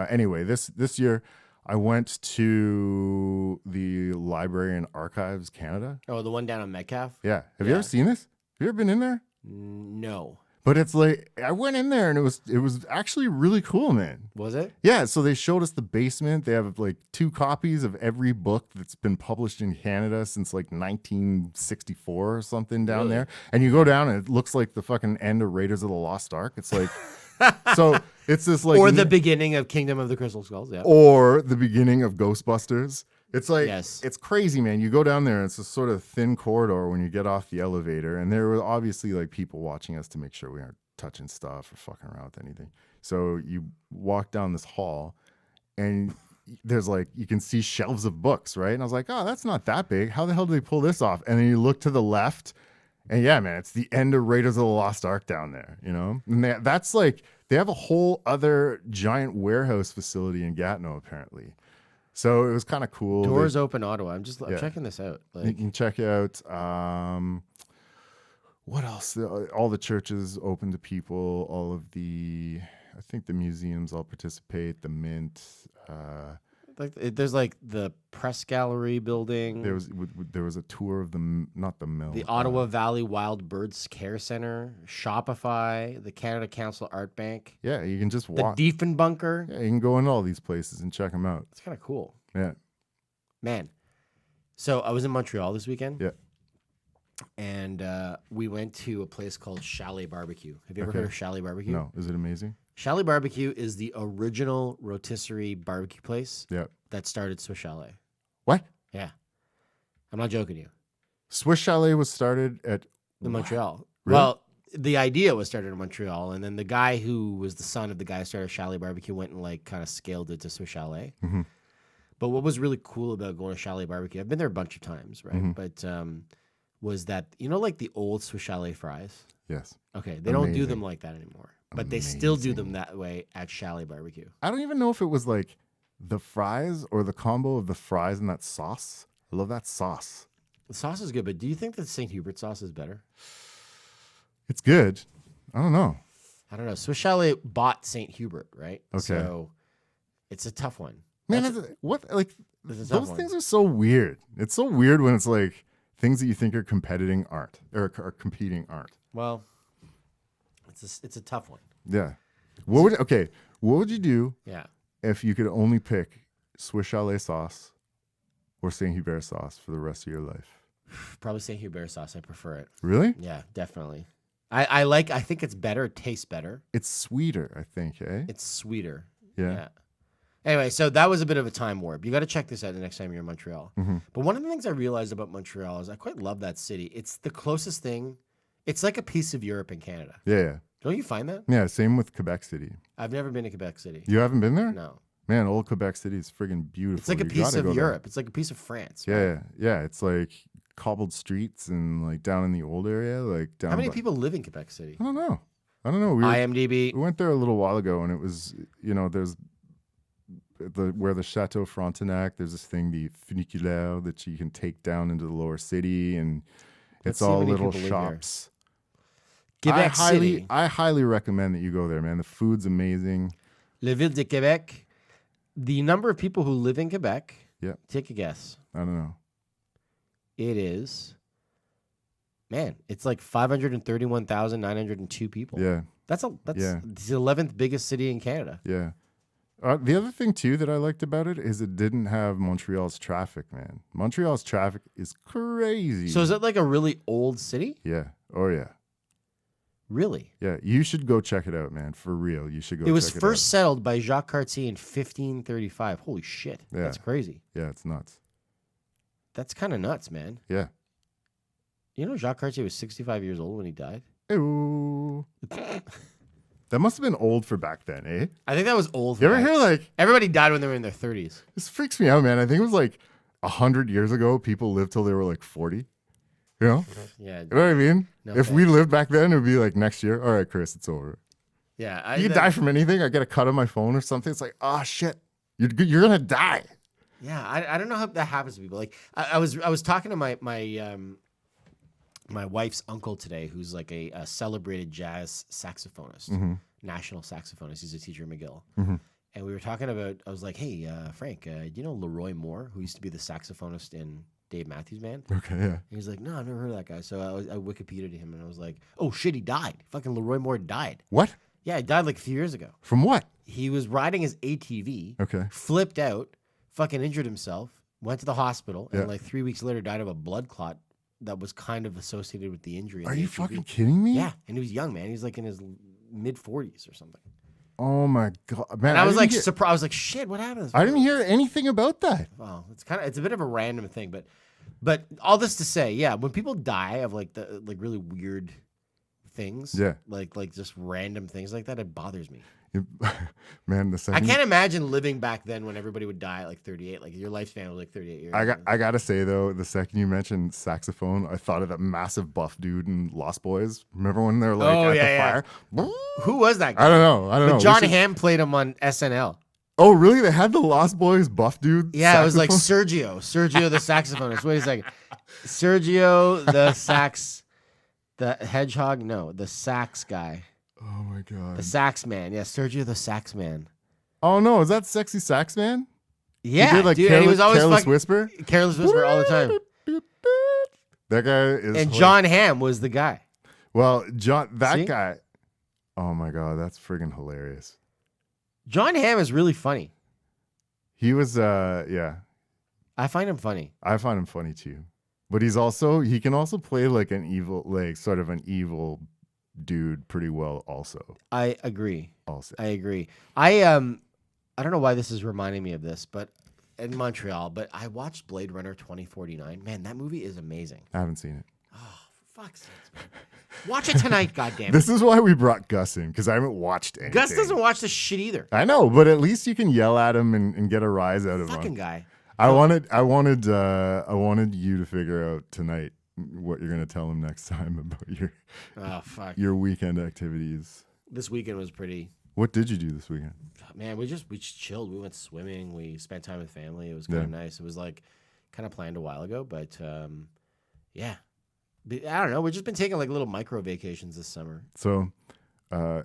Anyway, this year I went to the Library and Archives Canada. Oh, the one down on Metcalf? Yeah. Have you ever seen this? Have you ever been in there? No. But it's like, I went in there and it was actually really cool, man. Was it? Yeah, so they showed us the basement. They have like 2 copies of every book that's been published in Canada since like 1964 or something down there. And you go down and it looks like the fucking end of Raiders of the Lost Ark. It's like, so it's this like. Or the beginning of Kingdom of the Crystal Skulls, yeah. Or the beginning of Ghostbusters. It's like, yes. It's crazy, man. You go down there and it's a sort of thin corridor when you get off the elevator. And there were obviously like people watching us to make sure we aren't touching stuff or fucking around with anything. So you walk down this hall and there's like, you can see shelves of books, right? And I was like, oh, that's not that big. How the hell do they pull this off? And then you look to the left and yeah, man, it's the end of Raiders of the Lost Ark down there, you know? And that's like, they have a whole other giant warehouse facility in Gatineau, apparently. So it was kind of cool. Doors Open Ottawa. I'm checking this out. Like, you can check out what else? All the churches open to people. All of I think the museums all participate. The Mint. There's like the Press Gallery building. There was a tour of not the mill. The Ottawa Valley Wild Birds Care Center, Shopify, the Canada Council Art Bank. Yeah, you can just walk. The Diefenbunker. Yeah, you can go into all these places and check them out. It's kind of cool. Yeah. Man. So I was in Montreal this weekend. Yeah. And we went to a place called Chalet Barbecue. Have you ever heard of Chalet Barbecue? No. Is it amazing? Chalet Barbecue is the original rotisserie barbecue place that started Swiss Chalet. What? Yeah. I'm not joking you. Swiss Chalet was started at in Montreal. Really? Well, the idea was started in Montreal, and then the guy who was the son of the guy who started Chalet Barbecue went and like kind of scaled it to Swiss Chalet. Mm-hmm. But what was really cool about going to Chalet Barbecue, I've been there a bunch of times, right? Mm-hmm. But was that, you know, like the old Swiss Chalet fries? Yes. Okay, they don't do them like that anymore. But they still do them that way at Chalet Barbecue. I don't even know if it was like the fries or the combo of the fries and that sauce. I love that sauce. The sauce is good, but do you think that St. Hubert sauce is better? It's good. I don't know. Swiss Chalet bought St. Hubert, right? Okay. So it's a tough one. Man, those things are so weird. It's so weird when it's like things that you think are competing aren't. Well, it's a tough one. Yeah. What would you do Yeah. if you could only pick Swiss Chalet sauce or St. Hubert sauce for the rest of your life? Probably St. Hubert sauce. I prefer it. Really? Yeah, definitely. I think it's better. It tastes better. It's sweeter, I think, eh? It's sweeter. Yeah. Anyway, so that was a bit of a time warp. You got to check this out the next time you're in Montreal. Mm-hmm. But one of the things I realized about Montreal is I quite love that city. It's the closest thing. It's like a piece of Europe and Canada. Yeah. Don't you find that? Yeah, same with Quebec City. I've never been to Quebec City. You haven't been there? No. Man, old Quebec City is friggin' beautiful. It's like a piece of Europe. It's like a piece of France. Right? Yeah. It's like cobbled streets and like down in the old area. Like down. How many people live in Quebec City? I don't know. IMDb. We went there a little while ago, and it was, there's where the Chateau Frontenac. There's this thing, the funiculaire, that you can take down into the lower city, and it's all little shops. Quebec City. I highly recommend that you go there, man. The food's amazing. La Ville de Québec. The number of people who live in Quebec. Yeah. Take a guess. I don't know. It is. Man, it's like 531,902 people. Yeah. That's the 11th biggest city in Canada. Yeah. The other thing too that I liked about it is it didn't have Montreal's traffic, man. Montreal's traffic is crazy. So is it like a really old city? Yeah. Oh yeah. Really? Yeah. You should go check it out, man. For real. You should go check it out. It was first settled by Jacques Cartier in 1535. Holy shit. Yeah. That's crazy. Yeah, it's nuts. That's kind of nuts, man. Yeah. You know Jacques Cartier was 65 years old when he died? Ew. That must have been old for back then, eh? I think that was old. You ever hear like... Everybody died when they were in their 30s. This freaks me out, man. I think it was like 100 years ago, people lived till they were like 40. You know? Yeah. You know what I mean? No if we lived back then, it would be like next year. All right, Chris, it's over. Yeah. You die from anything. I get a cut on my phone or something. It's like, oh, shit. You're going to die. Yeah. I don't know how that happens to people. Like, I was talking to my my wife's uncle today, who's like a celebrated jazz saxophonist, national saxophonist. He's a teacher at McGill. And we were talking about, I was like, hey, Frank, do you know Leroy Moore, who used to be the saxophonist in Dave Matthews Band? Okay, yeah. And he's like, no, I've never heard of that guy. So I Wikipedia'd him, and I was like, oh, shit, he died. Fucking Leroy Moore died. What? Yeah, he died like a few years ago. From what? He was riding his ATV, flipped out, fucking injured himself, went to the hospital, and like 3 weeks later died of a blood clot that was kind of associated with the injury. Are you fucking kidding me? Yeah, and he was young, man. He was like in his mid-40s or something. Oh my god, man! And I was like surprised. I was like, "Shit, what happened?" I didn't hear anything about that. Well, it's a bit of a random thing, but all this to say, yeah, when people die of like really weird things, like just random things like that, it bothers me. Man, I can't imagine living back then when everybody would die at like 38. Like your lifespan was like 38 years. I gotta say though, the second you mentioned saxophone, I thought of that massive buff dude in Lost Boys. Remember when they're like at the fire? Who was that guy? I don't know. But John Hamm played him on SNL. Oh, really? They had the Lost Boys buff dude? Yeah, saxophone? It was like Sergio the saxophonist. Wait a second. Sergio the hedgehog? No, the sax guy. Oh my god. The sax man. Yeah, Sergio the sax man. Oh no, is that sexy sax man? Yeah, he did, like, dude, he was always Careless Whisper? Careless Whisper all the time. That guy is And John Hamm was the guy. Well, guy. Oh my god, that's friggin' hilarious. John Hamm is really funny. He was yeah. I find him funny. I find him funny too. But he can also play like an evil dude pretty well also. I agree. Also. I agree. I don't know why this is reminding me of this, but in Montreal, but I watched Blade Runner 2049. Man, that movie is amazing. I haven't seen it. Oh, for fuck's sake, man. Watch it tonight, goddammit. This is why we brought Gus in, because I haven't watched anything. Gus doesn't watch this shit either. I know, but at least you can yell at him and get a rise out of him. Fucking guy. I wanted you to figure out tonight what you're gonna tell him next time about your weekend activities. This weekend was pretty. What did you do this weekend? Man, we just chilled. We went swimming. We spent time with family. It was kind of nice. It was like kind of planned a while ago, but yeah. I don't know. We've just been taking like little micro vacations this summer. So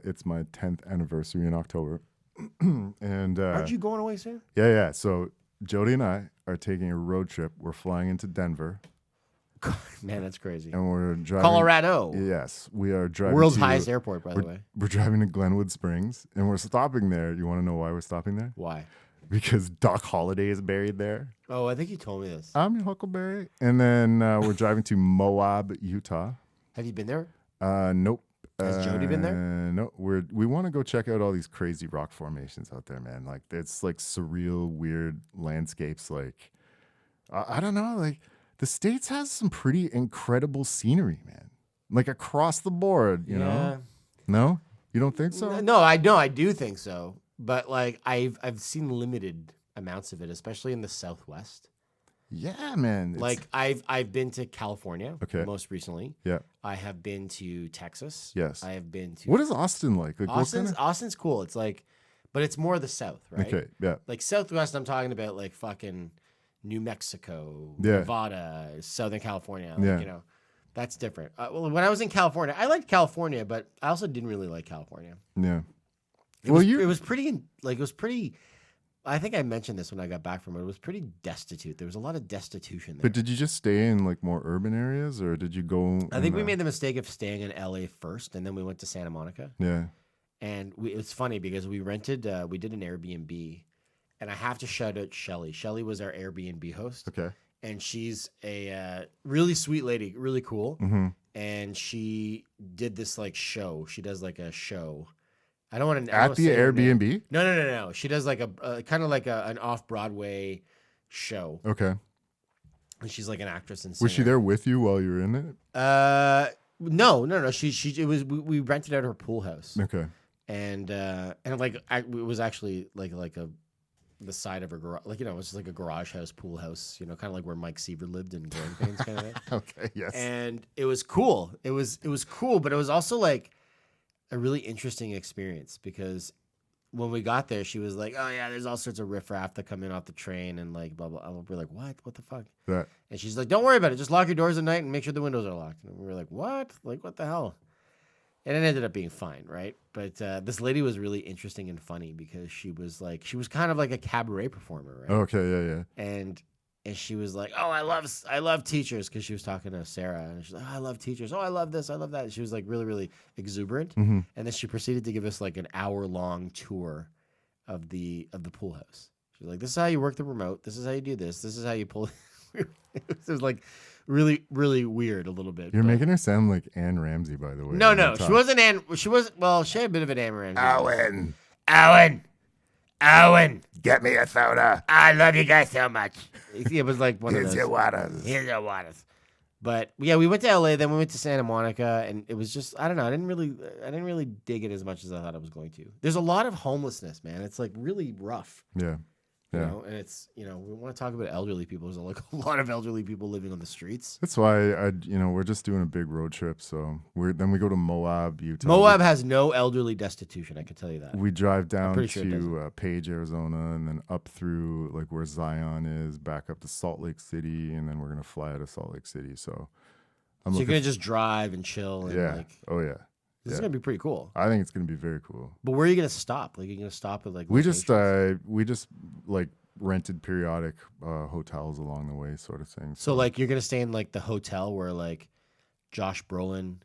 it's my 10th anniversary in October. And aren't you going away soon? Yeah. So Jody and I are taking a road trip. We're flying into Denver. Man, that's crazy. And we're driving. Colorado. Yes, we are driving. World's highest airport, by the way. We're driving to Glenwood Springs, and we're stopping there. You want to know why we're stopping there? Why? Because Doc Holliday is buried there. Oh, I think you told me this. I'm your Huckleberry. And then we're driving to Moab, Utah. Have you been there? Nope. Has Jody been there? No. We want to go check out all these crazy rock formations out there, man. Like it's like surreal, weird landscapes. Like I don't know. Like the States has some pretty incredible scenery, man. Like across the board, you know. No, you don't think so? No, I do think so. But like I've seen limited amounts of it, especially in the Southwest. Yeah, man. Like I've been to California most recently. Yeah. I have been to Texas. Yes. I have been to. What is Austin like? Austin's cool. It's like, but it's more the South, right? Okay. Yeah. Like Southwest, I'm talking about like fucking New Mexico, Nevada, Southern California. Like, you know, that's different. Well, when I was in California, I liked California, but I also didn't really like California. Yeah. It was pretty. I think I mentioned this when I got back from it. It was pretty destitute. There was a lot of destitution there. But did you just stay in like more urban areas, or did you go? I think we made the mistake of staying in LA first, and then we went to Santa Monica. Yeah. And it's funny because we rented, we did an Airbnb, and I have to shout out Shelly. Shelly was our Airbnb host. Okay. And she's a really sweet lady, really cool. Mm-hmm. And she did this like show. She does like a show. I don't want to at the Airbnb. No. She does like a kind of like an off-Broadway show. Okay. And she's like an actress and singer. Was she there with you while you were in it? No. We rented out her pool house. Okay. And like it was actually like the side of her garage, like, you know, it was just like a garage house, pool house, you know, kind of like where Mike Seaver lived in Growing Pains kind of thing. Okay. Yes. And it was cool. It was cool, but it was also like a really interesting experience because when we got there, she was like, "Oh yeah, there's all sorts of riffraff that come in off the train and like blah blah." We're like, "What? What the fuck?" That. And she's like, "Don't worry about it. Just lock your doors at night and make sure the windows are locked." And we were like, "What? Like what the hell?" And it ended up being fine, right? But this lady was really interesting and funny because she was kind of like a cabaret performer, right? Okay, yeah. And she was like, "Oh, I love teachers," because she was talking to Sarah, and she's like, "Oh, I love teachers. Oh, I love this. I love that." And she was like really, really exuberant. Mm-hmm. And then she proceeded to give us like an hour-long tour of the pool house. She was like, "This is how you work the remote. This is how you do this. This is how you pull." It was like really, really weird a little bit. You're making her sound like Anne Ramsey, by the way. No, she wasn't Anne. She wasn't. Well, she had a bit of an Anne Ramsey. Owen, get me a soda. I love you guys so much. It was like one of those. Here's your waters. But yeah, we went to LA, then we went to Santa Monica, and it was just, I don't know, I didn't really dig it as much as I thought I was going to. There's a lot of homelessness, man. It's like really rough. Yeah. You know, and it's, we want to talk about elderly people. There's like a lot of elderly people living on the streets. That's why we're just doing a big road trip. So then we go to Moab, Utah. Moab has no elderly destitution. I can tell you that. We drive down to sure Page, Arizona, and then up through like where Zion is, back up to Salt Lake City, and then we're gonna fly out of Salt Lake City. So you're gonna just drive and chill. And This is gonna be pretty cool. I think it's gonna be very cool. But where are you gonna stop? Like, you're gonna stop at like we just like rented periodic hotels along the way, sort of thing. So like you're gonna stay in like the hotel where like Josh Brolin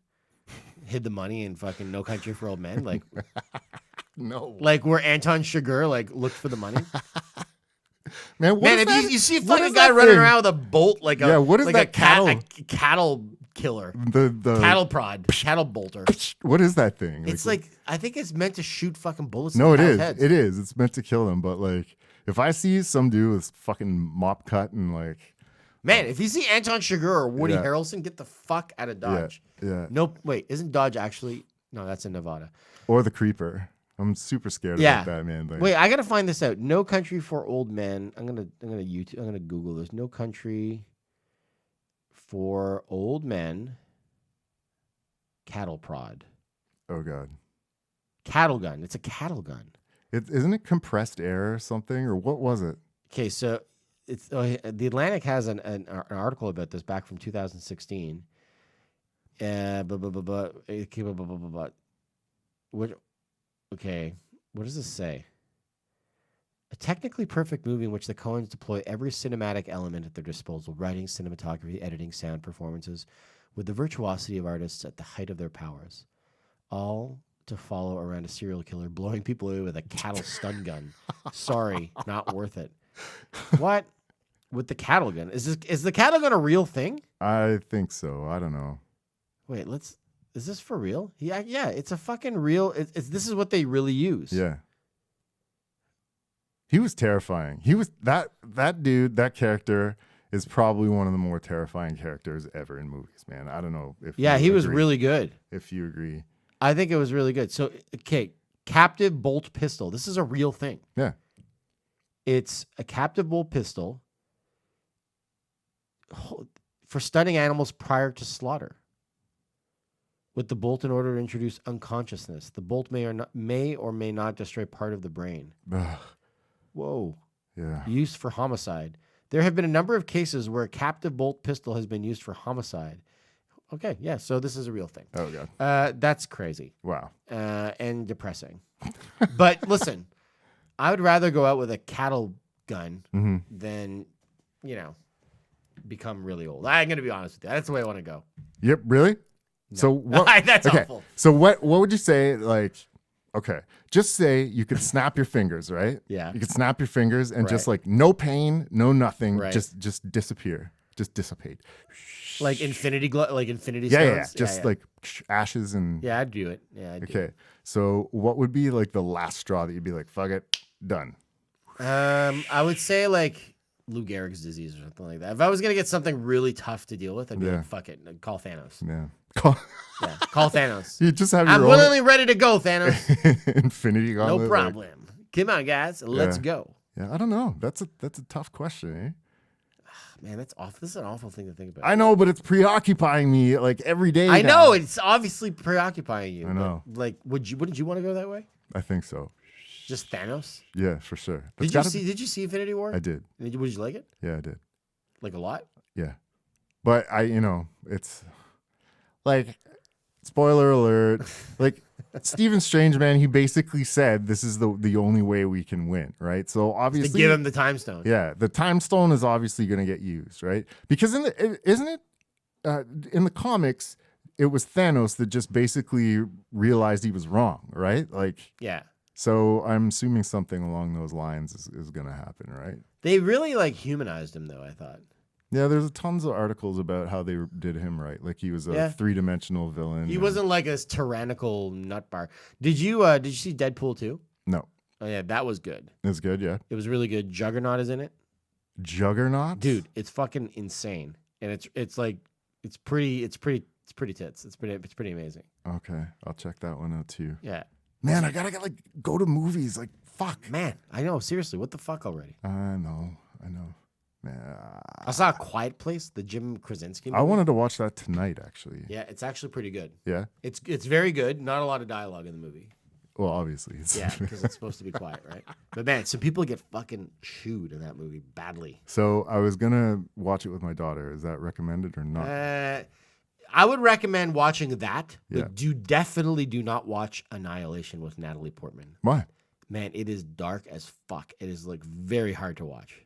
hid the money in fucking No Country for Old Men, like no, like where Anton Chigurh like looked for the money. Man, if you see a fucking guy running around with a bolt like a what is like that a cattle killer, the cattle bolter. What is that thing? It's like I think it's meant to shoot fucking bullets. No, in it is. heads. It is. It's meant to kill them. But like, if I see some dude with fucking mop cut and like, man, if you see Anton Chigurh or Woody Harrelson, get the fuck out of Dodge. Yeah. Nope. Wait, isn't Dodge actually? No, that's in Nevada. Or the Creeper. I'm super scared about that, man. Like, wait, I gotta find this out. No Country for Old Men. I'm gonna Google this. No Country for Old Men. Cattle prod. Oh God. Cattle gun. It's a cattle gun. Isn't it compressed air or something, or what was it? Okay, so it's the Atlantic has an article about this back from 2016. Okay, what does this say? A technically perfect movie in which the Coens deploy every cinematic element at their disposal: writing, cinematography, editing, sound, performances, with the virtuosity of artists at the height of their powers, all to follow around a serial killer blowing people away with a cattle stun gun. Sorry, not worth it. What? With the cattle gun? Is the cattle gun a real thing? I think so. I don't know. Wait, is this for real? Yeah, it's a fucking real. This is what they really use. Yeah. He was terrifying. He was that dude. That character is probably one of the more terrifying characters ever in movies, man. I don't know if he was really good. If you agree, I think it was really good. So, okay, captive bolt pistol. This is a real thing. Yeah, it's a captive bolt pistol for stunning animals prior to slaughter. With the bolt in order to introduce unconsciousness. The bolt may or may not destroy part of the brain. Ugh. Whoa. Yeah. Used for homicide. There have been a number of cases where a captive bolt pistol has been used for homicide. Okay, yeah, so this is a real thing. Oh, God. That's crazy. Wow. And depressing. But listen, I would rather go out with a cattle gun than, become really old. I'm going to be honest with you. That's the way I want to go. Yep, really? No. So what? That's awful. So what would you say? Like, okay, just say you could snap your fingers, right? Yeah. You could snap your fingers and just like no pain, no nothing, just disappear, just dissipate. Like infinity stones. Yeah. Just like ashes and. Yeah, I'd do it. Yeah. I'd do it. So what would be like the last straw that you'd be like, fuck it, done? I would say like Lou Gehrig's disease or something like that. If I was gonna get something really tough to deal with, I'd be like, fuck it, call Thanos. Yeah. Call Thanos. You just have. I'm willingly ready to go, Thanos. Infinity Gauntlet. No problem. Come on, guys, let's go. Yeah, I don't know. That's a tough question, eh? Man, that's awful. This is an awful thing to think about. I know, but it's preoccupying me like every day. I know it's obviously preoccupying you. I know. But, like, wouldn't you want to go that way? I think so. Just Thanos? Yeah, for sure. Did you see Infinity War? I did. Would you like it? Yeah, I did. Like a lot? Yeah. But it's like, spoiler alert, like Stephen Strange, man, he basically said this is the only way we can win, right? So obviously to give him the time stone. Yeah, the time stone is obviously going to get used, right? Because in the comics, it was Thanos that just basically realized he was wrong, right? Like, yeah. So I'm assuming something along those lines is going to happen, right? They really like humanized him, though, I thought. Yeah, there's tons of articles about how they did him right. Like he was a three-dimensional villain. He wasn't like a tyrannical nut bar. Did you see Deadpool 2? No. Oh yeah, that was good. It's good, yeah. It was really good. Juggernaut is in it. Juggernaut? Dude, it's fucking insane. And it's pretty tits. It's pretty amazing. Okay, I'll check that one out too. Yeah. Man, I gotta go to movies. Like, fuck. Man, I know. Seriously, what the fuck already? I know. Man, I saw A Quiet Place, the Jim Krasinski movie. I wanted to watch that tonight, actually. Yeah, it's actually pretty good. Yeah? It's very good. Not a lot of dialogue in the movie. Well, obviously. Yeah, because it's supposed to be quiet, right? But man, some people get fucking chewed in that movie badly. So I was going to watch it with my daughter. Is that recommended or not? I would recommend watching that, but Yeah. you definitely do not watch Annihilation with Natalie Portman. Why? Man, it is dark as fuck. It is like very hard to watch.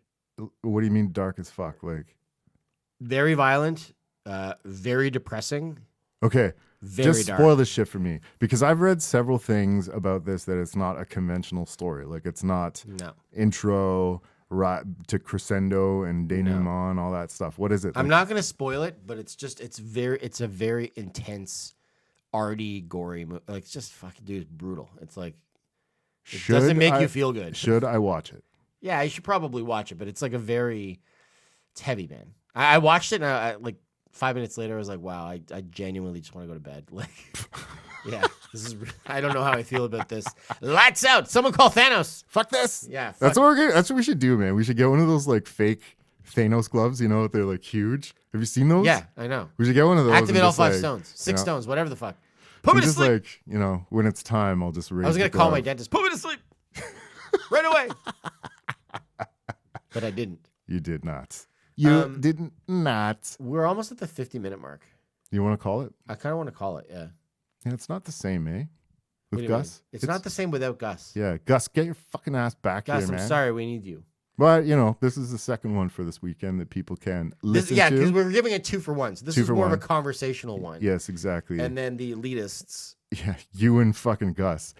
What do you mean dark as fuck? Like, very violent, very depressing. Okay. Very just dark. spoil this shit for me, because I've read several things about this that it's not a conventional story. Like, it's not intro to crescendo and denouement, all that stuff. What is it? I'm not going to spoil it, but it's a very intense, arty, gory movie. Like, it's just fucking, dude, it's brutal. It's like, it doesn't make you feel good. Should I watch it? Yeah, you should probably watch it, but it's like it's heavy, man. I watched it, and I like 5 minutes later, I was like, wow, I genuinely just want to go to bed. Like, yeah, I don't know how I feel about this. Lights out. Someone call Thanos. Fuck this. Yeah. That's what we should do, man. We should get one of those like fake Thanos gloves, they're like huge. Have you seen those? Yeah, I know. We should get one of those. Activate all 5 stones. 6 stones, whatever the fuck. Put me to sleep. Like, when it's time, I'll just raise I was going to call my dentist. Put me to sleep. Right away. But I didn't. You did not. You did not. We're almost at the 50-minute mark. You want to call it? I kind of want to call it, yeah. Yeah, it's not the same, eh? With With Gus? It's not the same without Gus. Yeah, Gus, get your fucking ass back Gus, here, man. I'm sorry, we need you. But, this is the second one for this weekend that people can listen to. Yeah, because we're giving it 2 for 1. So this is more of a conversational one. Yes, exactly. And then the elitists. Yeah, you and fucking Gus.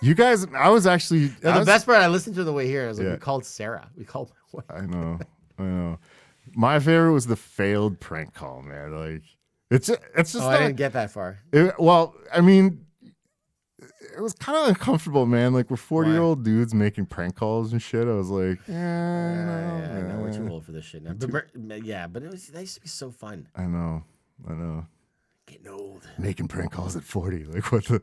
You guys, I was actually... The best part, I listened to the way here, and I was like, we called Sarah. We called my wife. I know. My favorite was the failed prank call, man. Like, it's just... I didn't get that far. Well, I mean... It was kind of uncomfortable, man. Like, we're 40-year-old dudes making prank calls and shit. I was like, no, we're too old for this shit now. But that used to be so fun. I know. Getting old. Making prank calls at 40. Like, what the...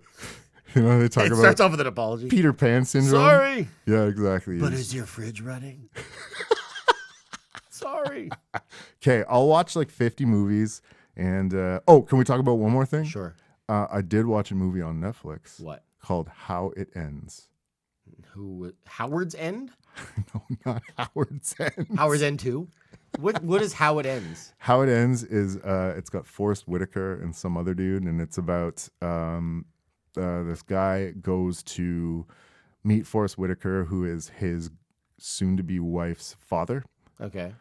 they talk about... It starts off with an apology. Peter Pan syndrome. Sorry. Yeah, exactly. But is your fridge running? Sorry. Okay, I'll watch like 50 movies. And, can we talk about one more thing? Sure. I did watch a movie on Netflix. What? Called How It Ends. Howard's End? No, not Howard's End. Howard's End 2? What is How It Ends? How It Ends is it's got Forrest Whitaker and some other dude, and it's about this guy goes to meet Forrest Whitaker, who is his soon-to-be wife's father. Okay.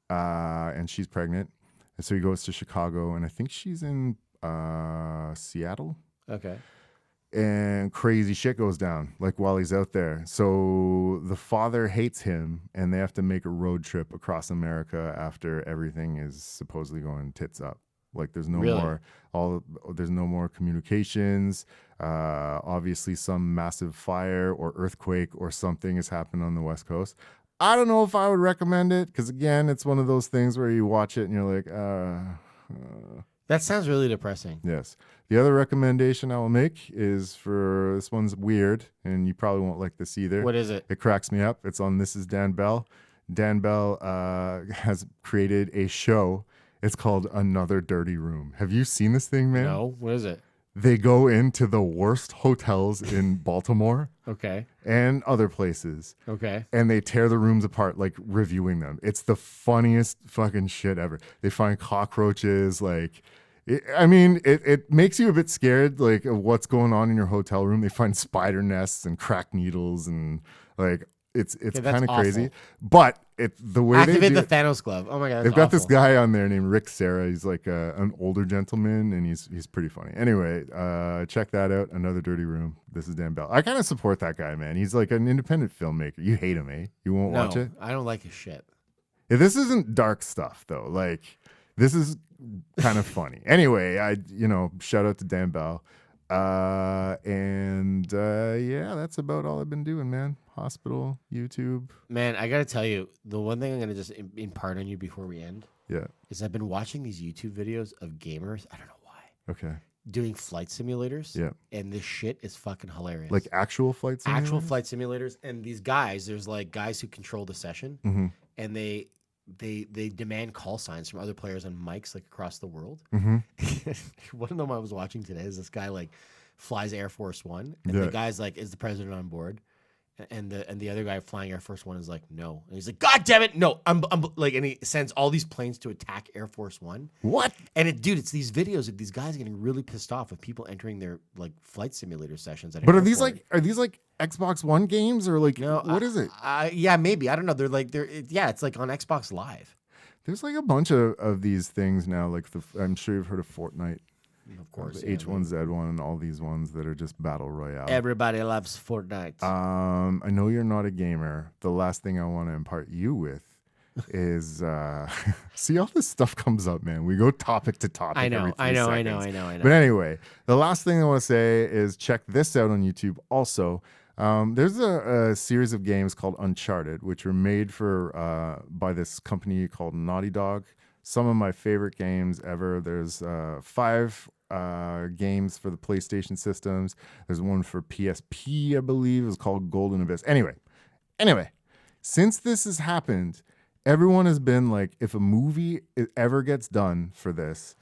And she's pregnant, and so he goes to Chicago, and I think she's in Seattle. Okay. And crazy shit goes down, like, while he's out there. So the father hates him, and they have to make a road trip across America after everything is supposedly going tits up. Like, there's no there's no more communications. Obviously, some massive fire or earthquake or something has happened on the West Coast. I don't know if I would recommend it, because again, it's one of those things where you watch it and you're like, That sounds really depressing. Yes. The other recommendation I will make is for this one's weird, and you probably won't like this either. What is it? It cracks me up. It's on This Is Dan Bell. Dan Bell has created a show. It's called Another Dirty Room. Have you seen this thing, man? No. What is it? They go into the worst hotels in Baltimore. Okay. And other places. Okay. And they tear the rooms apart, like reviewing them. It's the funniest fucking shit ever. They find cockroaches, like, it makes you a bit scared, like, of what's going on in your hotel room. They find spider nests and cracked needles and like it's kind of crazy. But the way activate they the Thanos glove. Oh my god, they've got this guy on there named Rick Serra. He's like an older gentleman, and he's pretty funny. Anyway, check that out. Another Dirty Room. This is Dan Bell. I kind of support that guy, man. He's like an independent filmmaker. You hate him, eh? You won't watch it? I don't like his shit. Yeah, this isn't dark stuff though. Like, this is kind of funny. Anyway, shout out to Dan Bell. Yeah, that's about all I've been doing, man. Hospital, YouTube. Man, I gotta tell you, the one thing I'm gonna just impart on you before we end, is I've been watching these YouTube videos of gamers. I don't know why. Okay. Doing flight simulators. Yeah. And this shit is fucking hilarious. Like actual flight simulators. Actual flight simulators, and these guys, there's like guys who control the session, and they demand call signs from other players on mics like across the world. One of them I was watching today is this guy like flies Air Force One, and the guy's like, "Is the president on board?" And the other guy flying Air Force One is like, "No," and he's like, "God damn it, no!" I'm like, and he sends all these planes to attack Air Force One. What? And it's these videos of these guys getting really pissed off with people entering their like flight simulator sessions. But are these like Xbox One games or like what is it? Yeah, maybe, I don't know. It's like on Xbox Live. There's like a bunch of these things now. Like I'm sure you've heard of Fortnite. Of course, H1Z1 and all these ones that are just battle royale. Everybody loves Fortnite. I know you're not a gamer. The last thing I want to impart you with is see, all this stuff comes up, man. We go topic to topic. I know. But anyway, the last thing I want to say is check this out on YouTube. Also, there's a series of games called Uncharted, which were made by this company called Naughty Dog. Some of my favorite games ever. There's 5 games for the PlayStation systems. There's one for PSP, I believe. It was called Golden Abyss. Anyway, since this has happened, everyone has been like, if a movie ever gets done for this,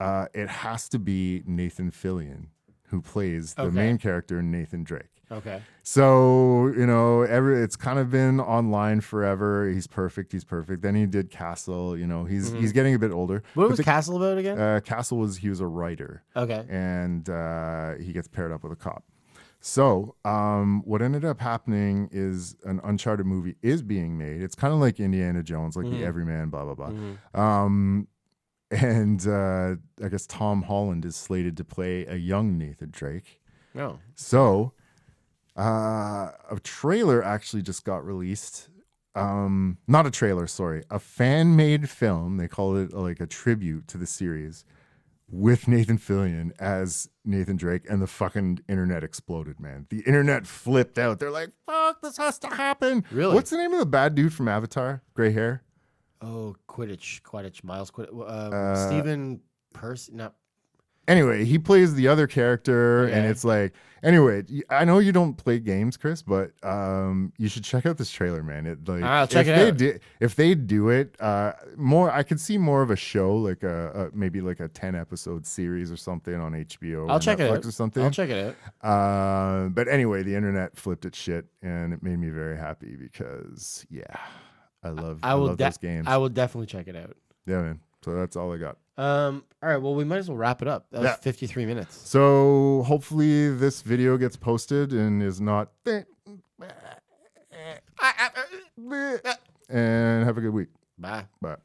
it has to be Nathan Fillion, who plays the main character, Nathan Drake. Okay. So, it's kind of been online forever. He's perfect. Then he did Castle. He's getting a bit older. What was Castle about again? Castle he was a writer. Okay. And he gets paired up with a cop. So what ended up happening is an Uncharted movie is being made. It's kind of like Indiana Jones, like the Everyman, blah, blah, blah. And I guess Tom Holland is slated to play a young Nathan Drake. Oh. So a trailer actually just got released. Not a trailer, sorry. A fan-made film. They call it like a tribute to the series with Nathan Fillion as Nathan Drake, and the fucking internet exploded, man. The internet flipped out. They're like, fuck, this has to happen. Really? What's the name of the bad dude from Avatar? Gray hair? Oh, Quidditch, Miles Quidditch. Stephen Percy, no. Anyway, he plays the other character, and it's like, anyway, I know you don't play games, Chris, but you should check out this trailer, man. I'll check it out. If they do it more, I could see more of a show, like maybe like a 10-episode series or something on HBO. I'll check Netflix it out. Or something. I'll check it out. But anyway, the internet flipped its shit, and it made me very happy because, I love those games. I will definitely check it out. Yeah, man. So that's all I got. All right. Well, we might as well wrap it up. That was 53 minutes. So hopefully this video gets posted and is not. And have a good week. Bye. Bye.